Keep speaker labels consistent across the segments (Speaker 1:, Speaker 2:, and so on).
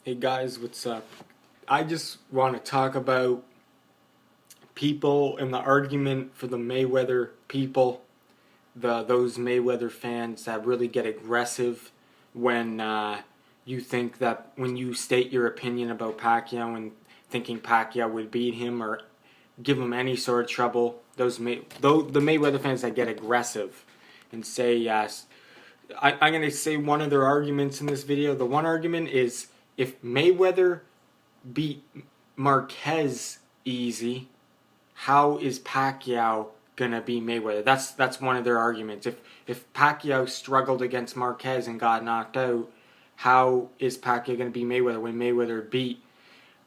Speaker 1: Hey guys, what's up? I just want to talk about people and the argument for the Mayweather people, those Mayweather fans that really get aggressive when you think that when you state your opinion about Pacquiao and thinking Pacquiao would beat him or give him any sort of trouble. The Mayweather fans that get aggressive and say yes. I'm going to say one of their arguments in this video. The one argument is if Mayweather beat Marquez easy, how is Pacquiao gonna beat Mayweather? That's one of their arguments. If Pacquiao struggled against Marquez and got knocked out, how is Pacquiao gonna beat Mayweather when Mayweather beat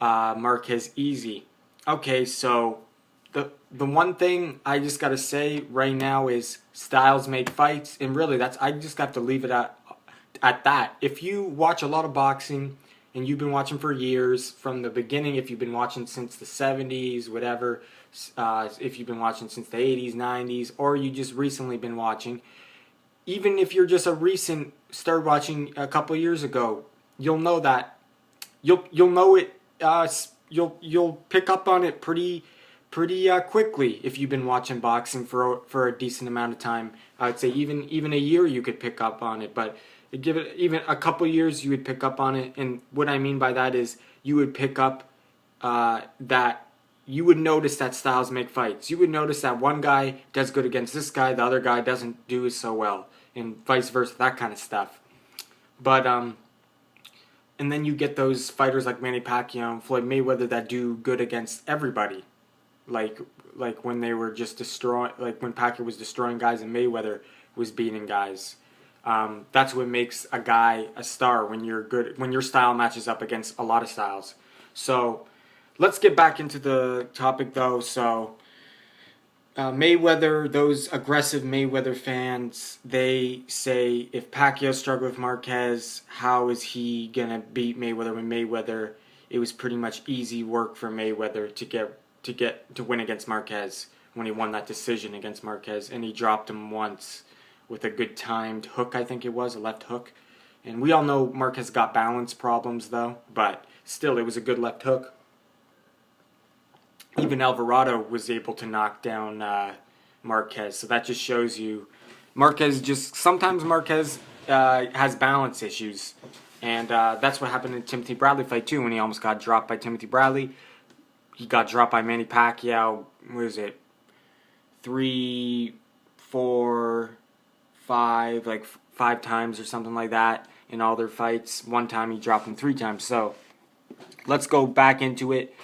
Speaker 1: Marquez easy? Okay, so the one thing I just gotta say right now is styles make fights, and really that's I just got to leave it at that. If you watch a lot of boxing and you've been watching for years from the beginning, if you've been watching since the 70s, whatever, if you've been watching since the 80s, 90s, or you just recently been watching, even if you're just a recent started watching a couple years ago, you'll know that you'll know it. You'll pick up on it pretty quickly if you've been watching boxing for a decent amount of time. I would say even a year you could pick up on it, but give it even a couple years you would pick up on it. And what I mean by that is you would pick up that you would notice that styles make fights. You would notice that one guy does good against this guy, the other guy doesn't do so well, and vice versa, that kind of stuff. But and then you get those fighters like Manny Pacquiao and Floyd Mayweather that do good against everybody. Like when they were just destroying, like when Pacquiao was destroying guys and Mayweather was beating guys. That's what makes a guy a star, when you're good, when your style matches up against a lot of styles. So let's get back into the topic though. So Mayweather, those aggressive Mayweather fans, they say if Pacquiao struggled with Marquez, how is he gonna beat Mayweather when Mayweather? It was pretty much easy work for Mayweather to win against Marquez when he won that decision against Marquez, and he dropped him once with a good timed hook, I think it was, a left hook. And we all know Marquez got balance problems though, but still it was a good left hook. Even Alvarado was able to knock down Marquez, so that just shows you sometimes Marquez has balance issues, and that's what happened in the Timothy Bradley fight too, when he almost got dropped by Timothy Bradley. He got dropped by Manny Pacquiao, what is it, 3, 4, 5, like 5 times or something like that in all their fights. One time he dropped him 3 times. So let's go back into it.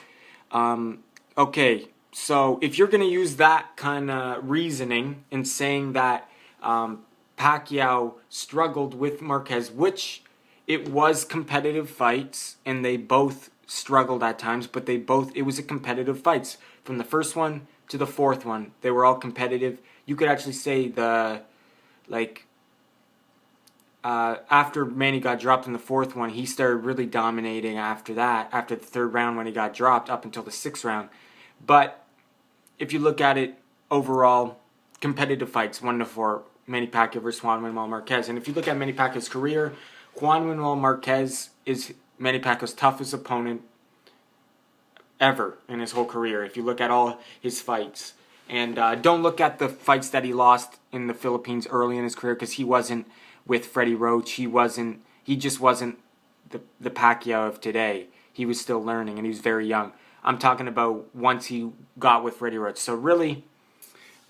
Speaker 1: Okay, so if you're going to use that kind of reasoning and saying that Pacquiao struggled with Marquez, which it was competitive fights, and they both struggled at times, but it was a competitive fights. From the first one to the fourth one, they were all competitive. You could actually say after Manny got dropped in the fourth one, he started really dominating after that, after the third round when he got dropped, up until the 6th round. But if you look at it overall, competitive fights, 1-4, Manny Pacquiao versus Juan Manuel Marquez. And if you look at Manny Pacquiao's career, Juan Manuel Marquez is Manny Pacquiao's toughest opponent ever in his whole career, if you look at all his fights. And don't look at the fights that he lost in the Philippines early in his career, because he wasn't with Freddie Roach. He just wasn't the Pacquiao of today. He was still learning, and he was very young. I'm talking about once he got with Freddie Roach. So really,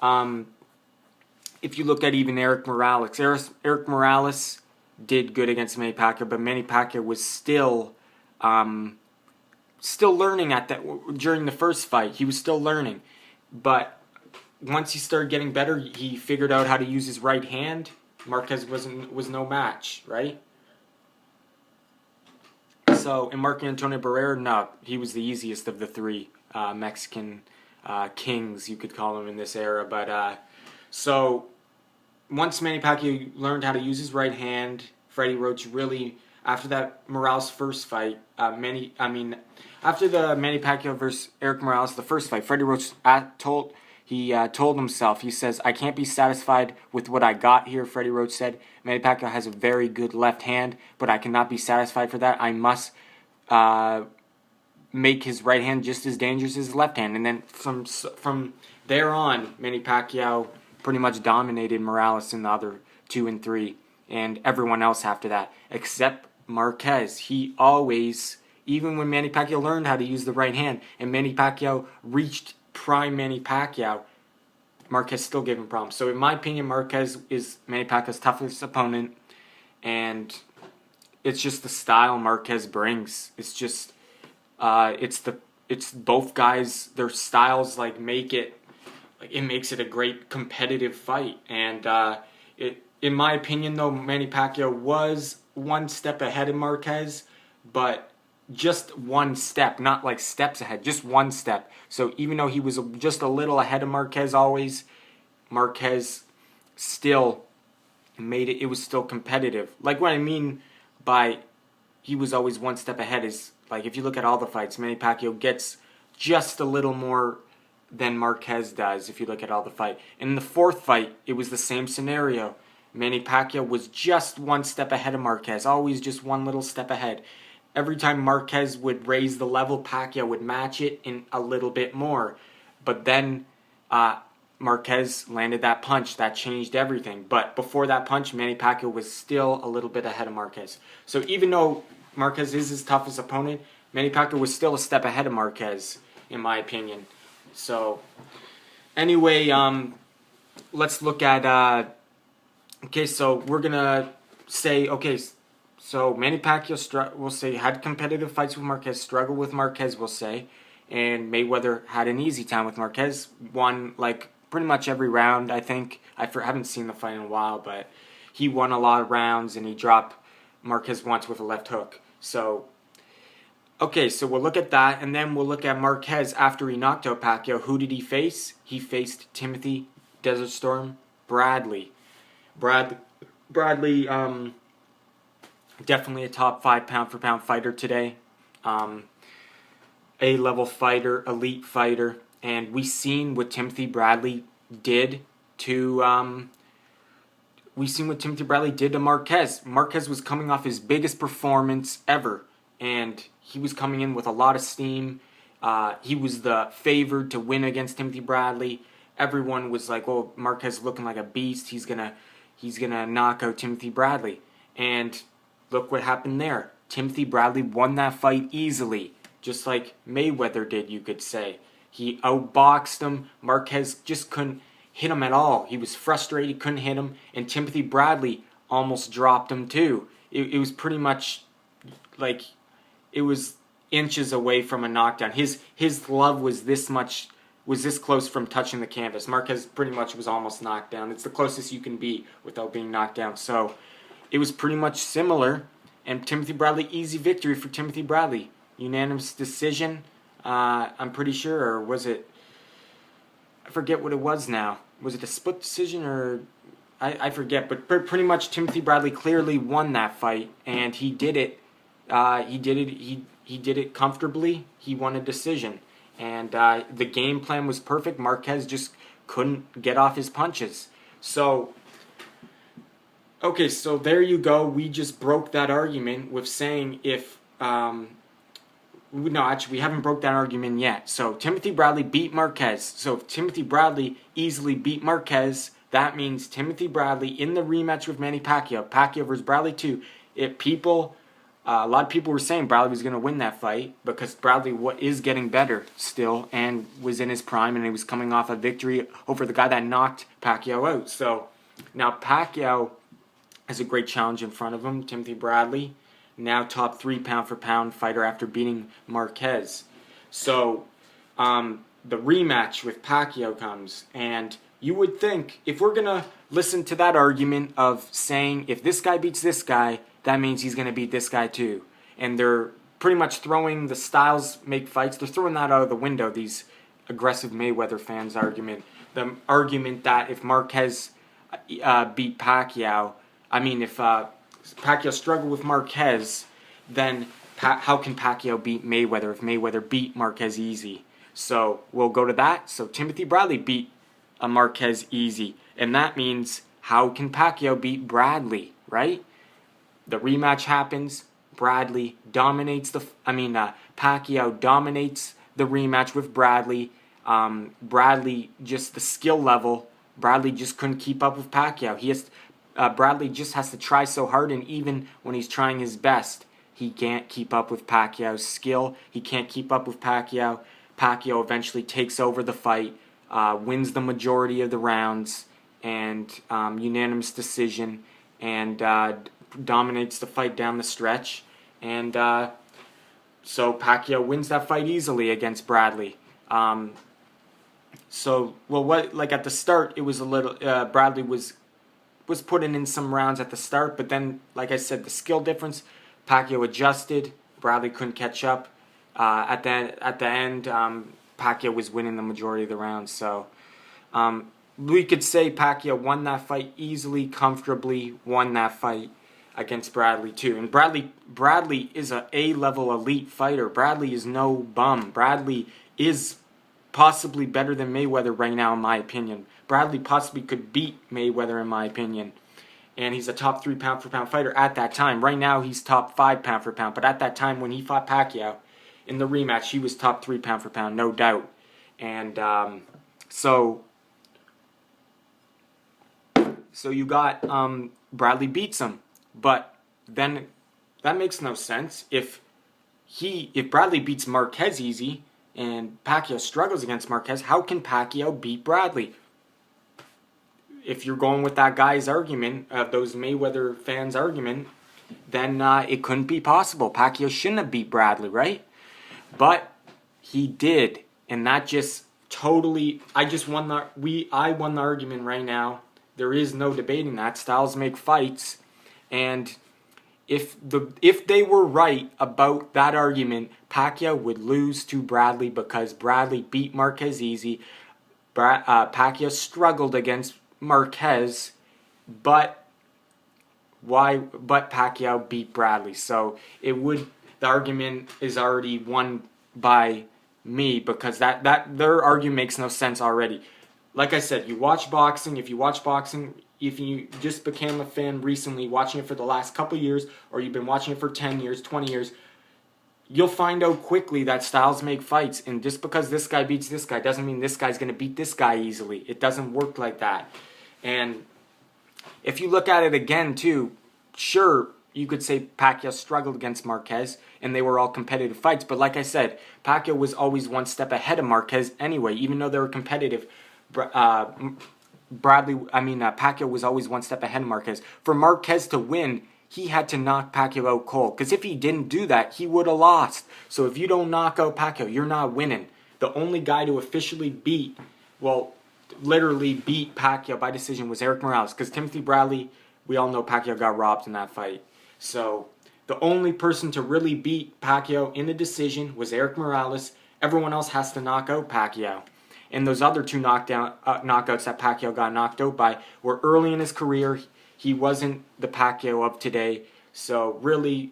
Speaker 1: if you look at even Eric Morales did good against Manny Pacquiao, but Manny Pacquiao was still learning during the first fight. He was still learning, but once he started getting better, he figured out how to use his right hand. Marquez was no match, right? So, and Marco Antonio Barrera, no, he was the easiest of the 3 Mexican kings, you could call him, in this era. But so once Manny Pacquiao learned how to use his right hand, Freddie Roach really, after that Morales first fight, after the Manny Pacquiao versus Eric Morales, the first fight, Freddie Roach told himself, he says, "I can't be satisfied with what I got here," Freddie Roach said. Manny Pacquiao has a very good left hand, but I cannot be satisfied for that. I must make his right hand just as dangerous as his left hand. And then from there on, Manny Pacquiao pretty much dominated Morales in the other 2 and 3, and everyone else after that, except Marquez. He always, even when Manny Pacquiao learned how to use the right hand, and Manny Pacquiao reached prime Manny Pacquiao, Marquez still gave him problems. So in my opinion, Marquez is Manny Pacquiao's toughest opponent, and it's just the style Marquez brings. It's just, it's both guys. Their styles make it makes it a great competitive fight. And in my opinion, though, Manny Pacquiao was one step ahead of Marquez, but just one step, not like steps ahead, just one step. So even though he was just a little ahead of Marquez always, Marquez still made it was still competitive. Like, what I mean by he was always one step ahead is, like, if you look at all the fights, Manny Pacquiao gets just a little more than Marquez does if you look at all the fight. In the 4th fight, it was the same scenario. Manny Pacquiao was just one step ahead of Marquez, always just one little step ahead. Every time Marquez would raise the level, Pacquiao would match it in a little bit more. But then Marquez landed that punch. That changed everything. But before that punch, Manny Pacquiao was still a little bit ahead of Marquez. So even though Marquez is his toughest opponent, Manny Pacquiao was still a step ahead of Marquez, in my opinion. So, anyway, let's look at, okay, so we're going to say, okay, so Manny Pacquiao, we'll say, had competitive fights with Marquez, struggled with Marquez, we'll say, and Mayweather had an easy time with Marquez, won, pretty much every round, I think. I haven't seen the fight in a while, but he won a lot of rounds, and he dropped Marquez once with a left hook. So, okay, so we'll look at that, and then we'll look at Marquez after he knocked out Pacquiao. Who did he face? He faced Timothy Desert Storm Bradley. Bradley, definitely a top 5 pound-for-pound fighter today. A-level fighter, elite fighter. And we seen what Timothy Bradley did to Marquez. Marquez was coming off his biggest performance ever, and he was coming in with a lot of steam. He was the favored to win against Timothy Bradley. Everyone was like, "Oh, Marquez looking like a beast. He's gonna knock out Timothy Bradley." And look what happened there. Timothy Bradley won that fight easily, just like Mayweather did, you could say. He outboxed him. Marquez just couldn't hit him at all. He was frustrated, couldn't hit him, and Timothy Bradley almost dropped him too. It was pretty much like it was inches away from a knockdown. His glove was this close from touching the canvas. Marquez pretty much was almost knocked down. It's the closest you can be without being knocked down. So it was pretty much similar. And Timothy Bradley, easy victory for Timothy Bradley. Unanimous decision, I'm pretty sure. Or was it, I forget what it was now. Was it a split decision or, I forget. But pretty much Timothy Bradley clearly won that fight. And he did it. He did it comfortably. He won a decision. And the game plan was perfect. Marquez just couldn't get off his punches. So, okay, so there you go. We just broke that argument with saying if... no, actually, we haven't broke that argument yet. So, Timothy Bradley beat Marquez. So, if Timothy Bradley easily beat Marquez, that means Timothy Bradley in the rematch with Manny Pacquiao. Pacquiao versus Bradley too. A lot of people were saying Bradley was going to win that fight because Bradley is getting better still and was in his prime, and he was coming off a victory over the guy that knocked Pacquiao out. So now Pacquiao has a great challenge in front of him, Timothy Bradley, now top 3 pound-for-pound fighter after beating Marquez. So the rematch with Pacquiao comes, and you would think if we're going to listen to that argument of saying if this guy beats this guy, that means he's going to beat this guy too. And they're pretty much throwing the styles make fights. They're throwing that out of the window, these aggressive Mayweather fans argument. The argument that if Marquez beat Pacquiao, if Pacquiao struggled with Marquez, then how can Pacquiao beat Mayweather if Mayweather beat Marquez easy? So we'll go to that. So Timothy Bradley beat Marquez easy. And that means how can Pacquiao beat Bradley, right? The rematch happens. Pacquiao dominates the rematch with Bradley. Bradley, just the skill level, Bradley just couldn't keep up with Pacquiao. Bradley just has to try so hard, and even when he's trying his best, he can't keep up with Pacquiao's skill. He can't keep up with Pacquiao. Pacquiao eventually takes over the fight, wins the majority of the rounds, and unanimous decision, and dominates the fight down the stretch. And so Pacquiao wins that fight easily against Bradley. At the start, it was a little, Bradley was putting in some rounds at the start, but then, like I said, the skill difference, Pacquiao adjusted, Bradley couldn't catch up. At the end, Pacquiao was winning the majority of the rounds. So we could say Pacquiao won that fight easily, comfortably, won that fight against Bradley too. And Bradley is a A-level elite fighter. Bradley is no bum. Bradley is possibly better than Mayweather right now, in my opinion. Bradley possibly could beat Mayweather, in my opinion. And he's a top 3 pound-for-pound fighter at that time. Right now, he's top 5 pound-for-pound. But at that time, when he fought Pacquiao in the rematch, he was top 3 pound-for-pound, no doubt. And so you got Bradley beats him. But then that makes no sense. If Bradley beats Marquez easy and Pacquiao struggles against Marquez, how can Pacquiao beat Bradley? If you're going with that guy's argument, those Mayweather fans' argument, then it couldn't be possible. Pacquiao shouldn't have beat Bradley, right? But he did, and that just totally. I won the argument right now. There is no debating that. Styles make fights, and if they were right about that argument, Pacquiao would lose to Bradley because Bradley beat Marquez easy. Pacquiao struggled against Marquez, but Pacquiao beat Bradley. So the argument is already won by me because that their argument makes no sense already. Like I said, you watch boxing. If you just became a fan recently, watching it for the last couple years, or you've been watching it for 10 years, 20 years, you'll find out quickly that styles make fights. And just because this guy beats this guy doesn't mean this guy's going to beat this guy easily. It doesn't work like that. And if you look at it again, too, sure, you could say Pacquiao struggled against Marquez, and they were all competitive fights. But like I said, Pacquiao was always one step ahead of Marquez anyway, even though they were competitive. Pacquiao was always one step ahead of Marquez. For Marquez to win, he had to knock Pacquiao out cold. Because if he didn't do that, he would have lost. So if you don't knock out Pacquiao, you're not winning. The only guy to officially literally beat Pacquiao by decision was Eric Morales. Because Timothy Bradley, we all know Pacquiao got robbed in that fight. So the only person to really beat Pacquiao in a decision was Eric Morales. Everyone else has to knock out Pacquiao. And those other two knockouts that Pacquiao got knocked out by were early in his career. He wasn't the Pacquiao of today. So really,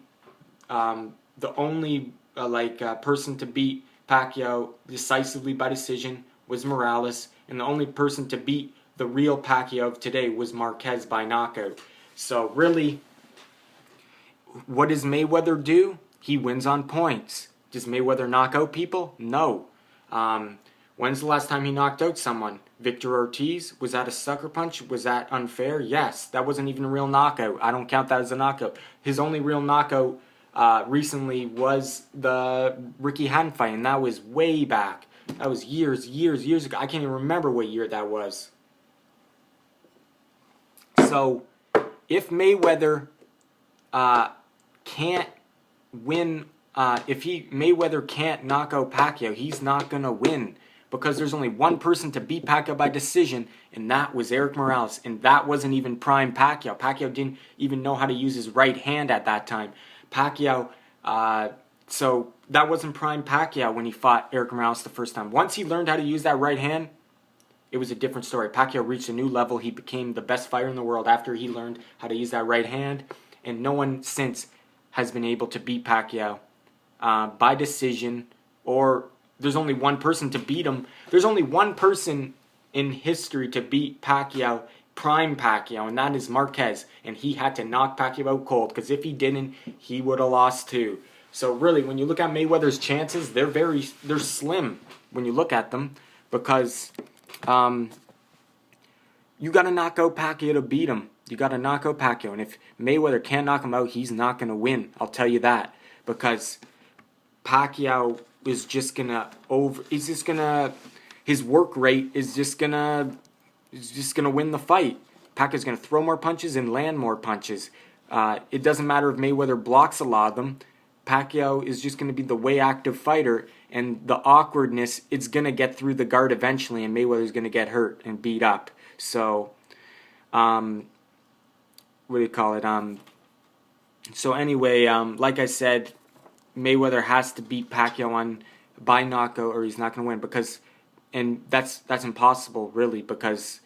Speaker 1: the only person to beat Pacquiao decisively by decision was Morales. And the only person to beat the real Pacquiao of today was Marquez by knockout. So really, what does Mayweather do? He wins on points. Does Mayweather knock out people? No. When's the last time he knocked out someone? Victor Ortiz? Was that a sucker punch? Was that unfair? Yes. That wasn't even a real knockout. I don't count that as a knockout. His only real knockout recently was the Ricky Hatton fight, and that was way back. That was years ago. I can't even remember what year that was. So, if Mayweather can't win, Mayweather can't knock out Pacquiao, he's not going to win. Because there's only one person to beat Pacquiao by decision, and that was Eric Morales. And that wasn't even prime Pacquiao. Pacquiao didn't even know how to use his right hand at that time. So that wasn't prime Pacquiao when he fought Eric Morales the first time. Once he learned how to use that right hand, it was a different story. Pacquiao reached a new level. He became the best fighter in the world after he learned how to use that right hand. And no one since has been able to beat Pacquiao by decision, or there's only one person to beat him. There's only one person in history to beat Pacquiao prime Pacquiao, and that is Marquez. And he had to knock Pacquiao out cold, because if he didn't, he would have lost too. So really, when you look at Mayweather's chances, they're slim when you look at them, because you got to knock out Pacquiao to beat him. You got to knock out Pacquiao, and if Mayweather can't knock him out, he's not going to win. I'll tell you that, because Pacquiao is just gonna his work rate is just gonna win the fight. Pacquiao's gonna throw more punches and land more punches. It doesn't matter if Mayweather blocks a lot of them. Pacquiao is just gonna be the way active fighter, and the awkwardness, it's gonna get through the guard eventually, and Mayweather's gonna get hurt and beat up. So, what do you call it? So anyway, like I said, Mayweather has to beat Pacquiao by knockout, or he's not going to win. And that's impossible, really, because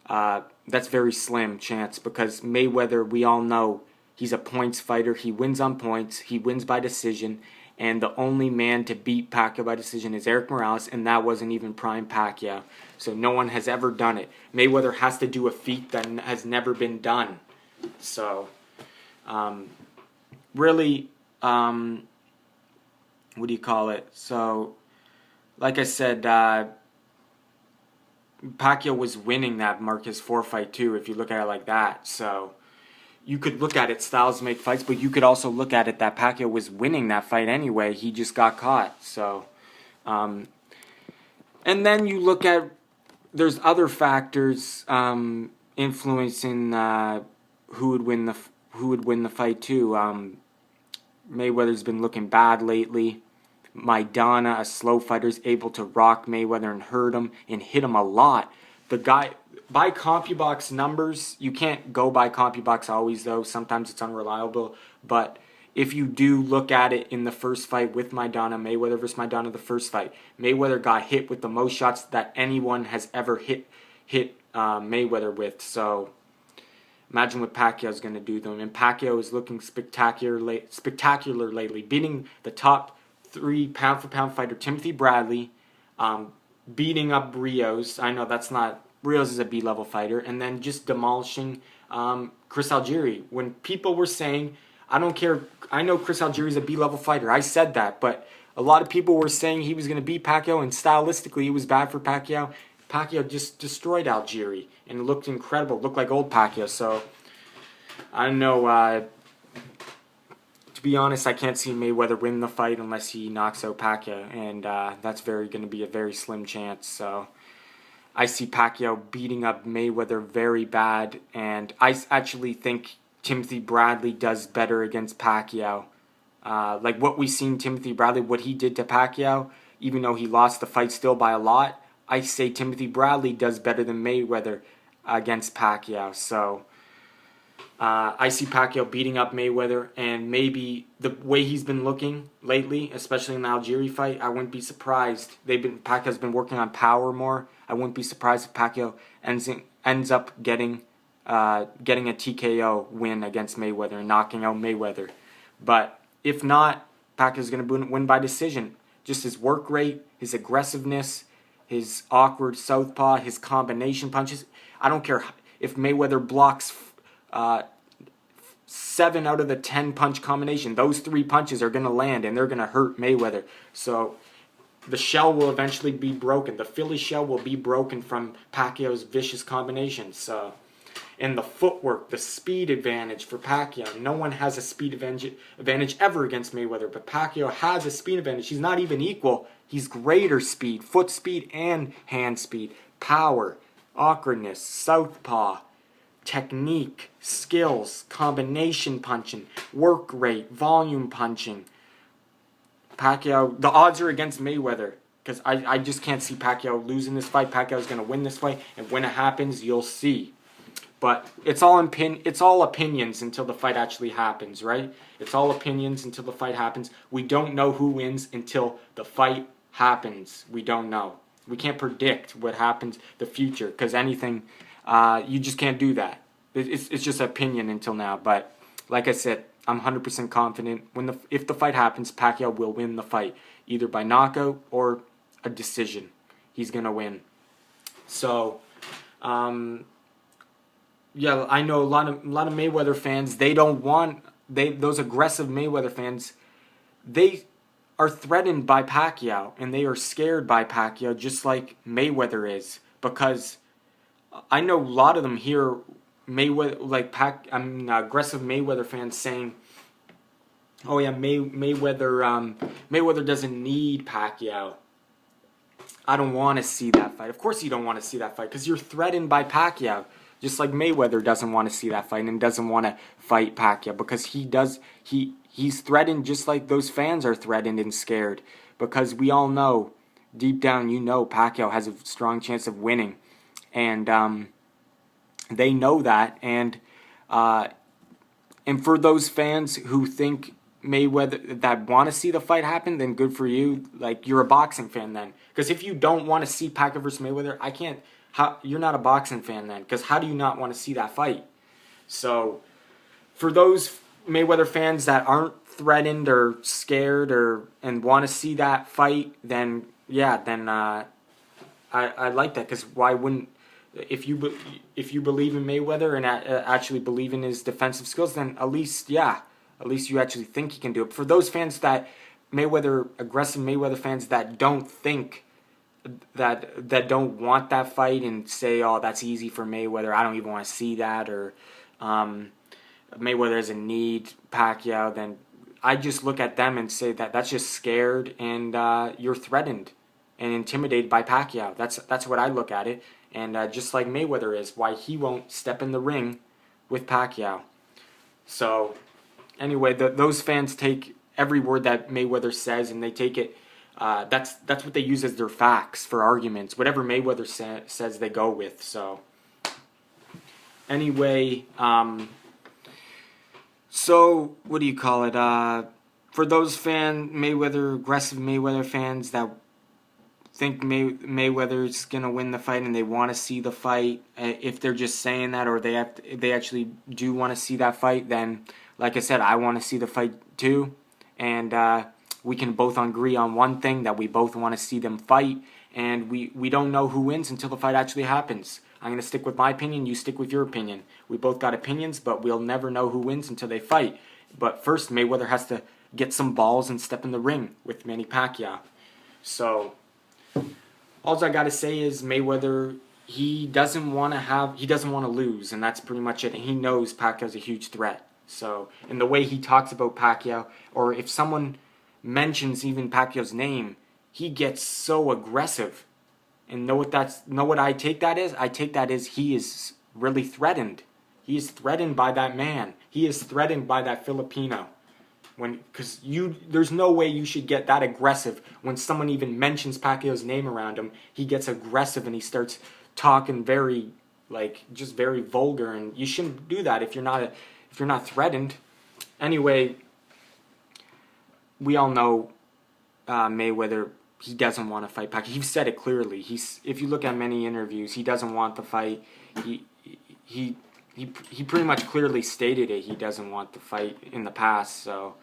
Speaker 1: that's very slim chance. Because Mayweather, we all know, he's a points fighter. He wins on points. He wins by decision. And the only man to beat Pacquiao by decision is Eric Morales, and that wasn't even prime Pacquiao. So no one has ever done it. Mayweather has to do a feat that has never been done. So, really, what do you call it? So, like I said, Pacquiao was winning that Marquez 4 fight too, if you look at it like that. So, you could look at it, styles make fights, but you could also look at it that Pacquiao was winning that fight anyway. He just got caught. So, and then you look at, there's other factors influencing who would win the fight too. Mayweather's been looking bad lately. Maidana, a slow fighter, is able to rock Mayweather and hurt him and hit him a lot. The guy, by CompuBox numbers, you can't go by CompuBox always though. Sometimes it's unreliable. But if you do look at it in the first fight with Maidana, Mayweather versus Maidana, the first fight, Mayweather got hit with the most shots that anyone has ever hit Mayweather with. So imagine what Pacquiao's going to do to him. And Pacquiao is looking spectacular lately, beating the top 3 pound-for-pound fighter, Timothy Bradley, beating up Rios. I know that's not, Rios is a B-level fighter, and then just demolishing Chris Algieri. When people were saying, I don't care, I know Chris Algieri's a B-level fighter, I said that, but a lot of people were saying he was going to beat Pacquiao, and stylistically it was bad for Pacquiao. Pacquiao just destroyed Algieri, and it looked incredible, looked like old Pacquiao. So, I don't know, to be honest, I can't see Mayweather win the fight unless he knocks out Pacquiao, and that's going to be a very slim chance. So, I see Pacquiao beating up Mayweather very bad, and I actually think Timothy Bradley does better against Pacquiao. Like what we seen Timothy Bradley, what he did to Pacquiao, even though he lost the fight still by a lot, I say Timothy Bradley does better than Mayweather against Pacquiao. So, I see Pacquiao beating up Mayweather, and maybe the way he's been looking lately, especially in the Algieri fight, I wouldn't be surprised. Pacquiao's been working on power more. I wouldn't be surprised if Pacquiao ends up getting a TKO win against Mayweather and knocking out Mayweather. But if not, Pacquiao's going to win by decision. Just his work rate, his aggressiveness, his awkward southpaw, his combination punches. I don't care if Mayweather blocks 7 out of the 10 punch combination. Those 3 punches are going to land, and they're going to hurt Mayweather. So the shell will eventually be broken. The Philly shell will be broken from Pacquiao's vicious combinations. So, and the footwork, the speed advantage for Pacquiao. No one has a speed advantage ever against Mayweather, but Pacquiao has a speed advantage. He's not even equal. He's greater speed, foot speed and hand speed, power, awkwardness, southpaw, technique, skills, combination punching, work rate, volume punching. Pacquiao, the odds are against Mayweather, because I just can't see Pacquiao losing this fight. Pacquiao's going to win this fight, and when it happens, you'll see. But it's all opinions until the fight actually happens, right? It's all opinions until the fight happens. We don't know who wins until the fight happens. We don't know. We can't predict what happens the future, because anything, you just can't do that. It's just opinion until now. But like I said, I'm 100% confident if the fight happens, Pacquiao will win the fight, either by knockout or a decision. He's gonna win. So, yeah, I know a lot of Mayweather fans. They don't want those aggressive Mayweather fans. They are threatened by Pacquiao, and they are scared by Pacquiao, just like Mayweather is. Because I know a lot of them hear Mayweather, aggressive Mayweather fans saying, "Oh yeah, Mayweather doesn't need Pacquiao. I don't want to see that fight." Of course, you don't want to see that fight because you're threatened by Pacquiao. Just like Mayweather doesn't want to see that fight and doesn't want to fight Pacquiao because he's threatened just like those fans are threatened and scared because we all know deep down Pacquiao has a strong chance of winning, and they know that, and for those fans who think Mayweather that want to see the fight happen, then good for you. Like, you're a boxing fan then, because if you don't want to see Pacquiao versus Mayweather, I can't. You're not a boxing fan then, because how do you not want to see that fight? So, for those Mayweather fans that aren't threatened or scared and want to see that fight, then yeah, then I like that, because why wouldn't, if you believe in Mayweather and actually believe in his defensive skills, then at least you actually think he can do it. For those fans that aggressive Mayweather fans that don't think that don't want that fight and say, "Oh, that's easy for Mayweather. I don't even want to see that," or Mayweather doesn't need Pacquiao, then I just look at them and say that's just scared, and you're threatened and intimidated by Pacquiao. That's what I look at it, and just like Mayweather is, why he won't step in the ring with Pacquiao. So anyway, those fans take every word that Mayweather says, and they take it. That's what they use as their facts for arguments. Whatever Mayweather says, they go with. So anyway, so what do you call it? For those aggressive Mayweather fans that think Mayweather's gonna win the fight and they want to see the fight, if they're just saying that or they actually do want to see that fight, then like I said, I want to see the fight too, and we can both agree on one thing, that we both want to see them fight, and we don't know who wins until the fight actually happens. I'm going to stick with my opinion, you stick with your opinion. We both got opinions, but we'll never know who wins until they fight. But first, Mayweather has to get some balls and step in the ring with Manny Pacquiao. So all I got to say is Mayweather, he doesn't want to lose, and that's pretty much it. And he knows Pacquiao's a huge threat. So, and the way he talks about Pacquiao, or if someone mentions even Pacquiao's name, he gets so aggressive. And know what I take that as? I take that as he is really threatened. He is threatened by that man. He is threatened by that Filipino. Because there's no way you should get that aggressive when someone even mentions Pacquiao's name around him. He gets aggressive and he starts talking very vulgar, and you shouldn't do that if you're not threatened. Anyway, we all know Mayweather, he doesn't want to fight Pacquiao. He said it clearly. If you look at many interviews, he doesn't want the fight. He pretty much clearly stated it. He doesn't want the fight in the past. So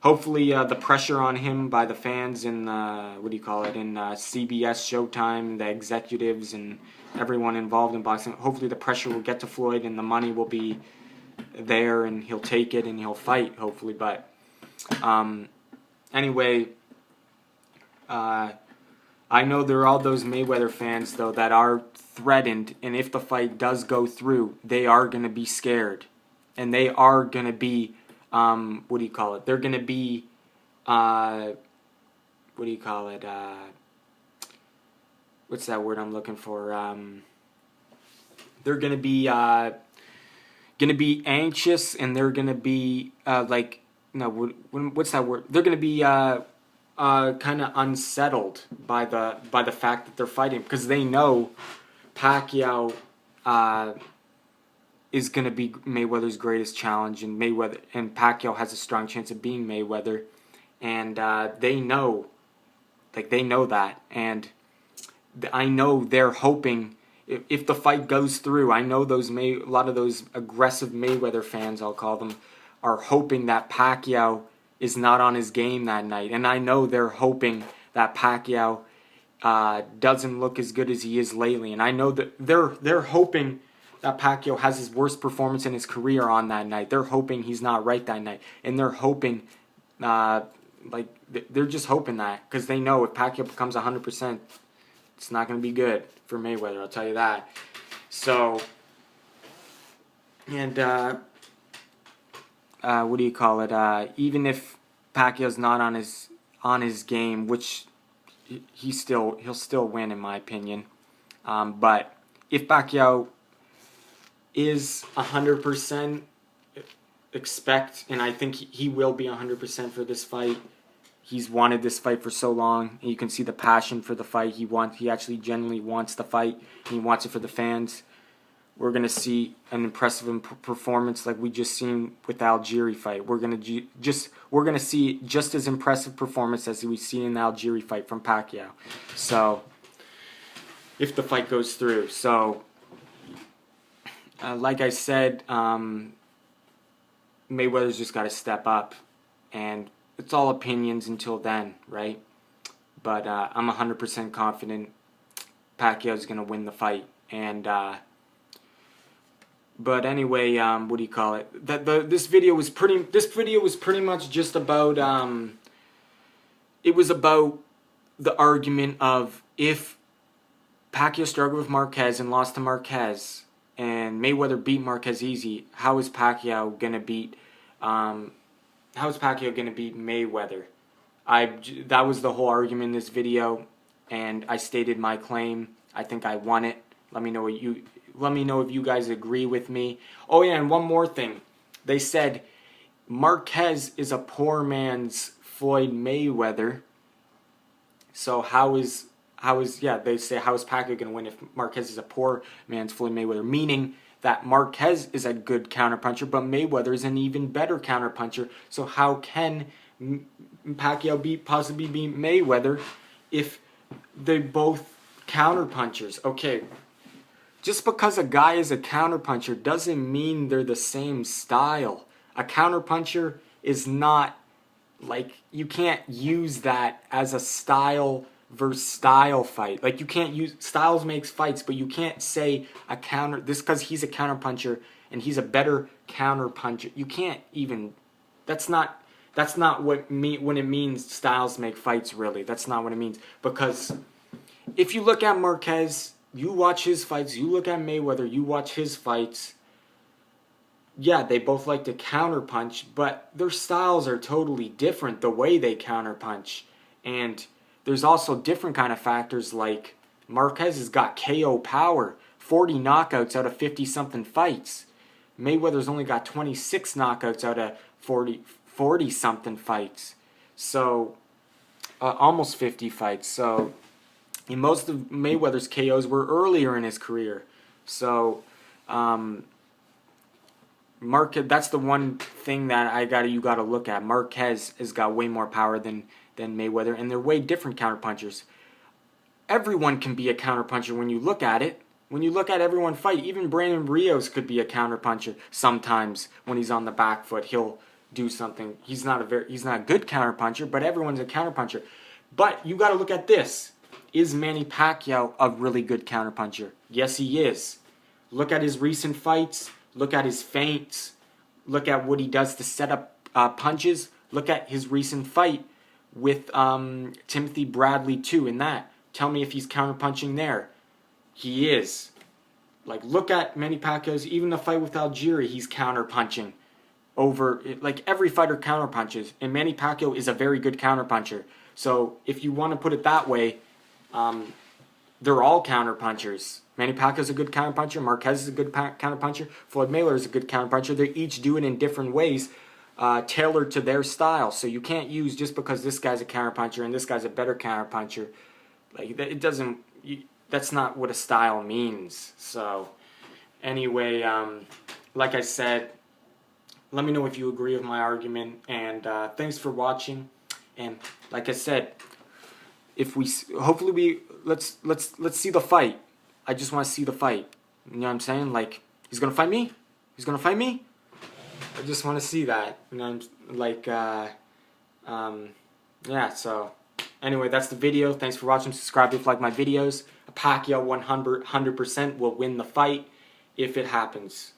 Speaker 1: hopefully the pressure on him by the fans in CBS, Showtime, the executives and everyone involved in boxing, hopefully the pressure will get to Floyd and the money will be there and he'll take it and he'll fight, hopefully. But anyway, I know there are all those Mayweather fans, though, that are threatened, and if the fight does go through, they are going to be scared. And they are going to be, they're going to be, what's that word I'm looking for? They're going to be anxious, and they're going to be, what's that word? They're going to be, kind of unsettled by the fact that they're fighting, because they know Pacquiao is going to be Mayweather's greatest challenge, and Pacquiao has a strong chance of being Mayweather, and they know that, and I know they're hoping if the fight goes through. I know a lot of those aggressive Mayweather fans, I'll call them, are hoping that Pacquiao is not on his game that night. And I know they're hoping that Pacquiao doesn't look as good as he is lately. And I know that they're hoping that Pacquiao has his worst performance in his career on that night. They're hoping he's not right that night, and they're hoping, they're just hoping that, because they know if Pacquiao becomes 100%, it's not going to be good for Mayweather. I'll tell you that. So, and what do you call it? Even if Pacquiao's not on his game, which he'll still win in my opinion. But if Pacquiao is 100%, expect, and I think he will be 100% for this fight. He's wanted this fight for so long, and you can see the passion for the fight. He actually genuinely wants the fight, and he wants it for the fans. We're gonna see an impressive performance like we just seen with the Algieri fight. We're gonna see just as impressive performance as we see in the Algieri fight from Pacquiao. So, if the fight goes through, so like I said, Mayweather's just got to step up, and it's all opinions until then, right? But I'm 100% confident Pacquiao's gonna win the fight, and. But anyway, what do you call it? This video was pretty much just about it was about the argument of if Pacquiao struggled with Marquez and lost to Marquez, and Mayweather beat Marquez easy, how is Pacquiao gonna beat Mayweather? That was the whole argument in this video, and I stated my claim. I think I won it. Let me know if you guys agree with me. Oh yeah, and one more thing. They said Marquez is a poor man's Floyd Mayweather. So they say how is Pacquiao going to win if Marquez is a poor man's Floyd Mayweather? Meaning that Marquez is a good counterpuncher, but Mayweather is an even better counterpuncher. So how can Pacquiao possibly beat Mayweather if they both counterpunchers? Okay. Just because a guy is a counterpuncher doesn't mean they're the same style. A counterpuncher is not, like, you can't use that as a style versus style fight. Like, you can't use, styles makes fights, but you can't say this because he's a counterpuncher and he's a better counterpuncher. You can't even, that's not when it means styles make fights, really. That's not what it means. Because if you look at Marquez, you watch his fights, you look at Mayweather, you watch his fights. Yeah, they both like to counterpunch, but their styles are totally different, the way they counterpunch. And there's also different kind of factors, like Marquez has got KO power, 40 knockouts out of 50-something fights. Mayweather's only got 26 knockouts out of 40-something fights. So, almost 50 fights. So, and most of Mayweather's KOs were earlier in his career. So, that's the one thing that you gotta look at. Marquez has got way more power than Mayweather, and they're way different counterpunchers. Everyone can be a counterpuncher when you look at it. When you look at everyone fight, even Brandon Rios could be a counterpuncher sometimes. When he's on the back foot, he'll do something. He's not a good counterpuncher, but everyone's a counterpuncher. But you gotta look at this. Is Manny Pacquiao a really good counterpuncher? Yes, he is. Look at his recent fights. Look at his feints. Look at what he does to set up punches. Look at his recent fight with Timothy Bradley too. In that, tell me if he's counterpunching there. He is. Like, look at Manny Pacquiao's. Even the fight with Algieri, he's counterpunching. Like, every fighter counterpunches, and Manny Pacquiao is a very good counterpuncher. So if you want to put it that way, they're all counterpunchers. Manny Pacquiao's a good counterpuncher. Marquez is a good counterpuncher. Floyd Mayweather is a good counterpuncher. They each do it in different ways, tailored to their style. So you can't use just because this guy's a counterpuncher and this guy's a better counterpuncher. Like, it doesn't. That's not what a style means. So anyway, like I said, let me know if you agree with my argument. And thanks for watching. And like I said, let's see the fight. I just want to see the fight. You know what I'm saying? Like, he's gonna fight me? He's gonna fight me? I just want to see that. You know, like, yeah. So anyway, that's the video. Thanks for watching. Subscribe if you like my videos. Pacquiao 100% will win the fight. if it happens.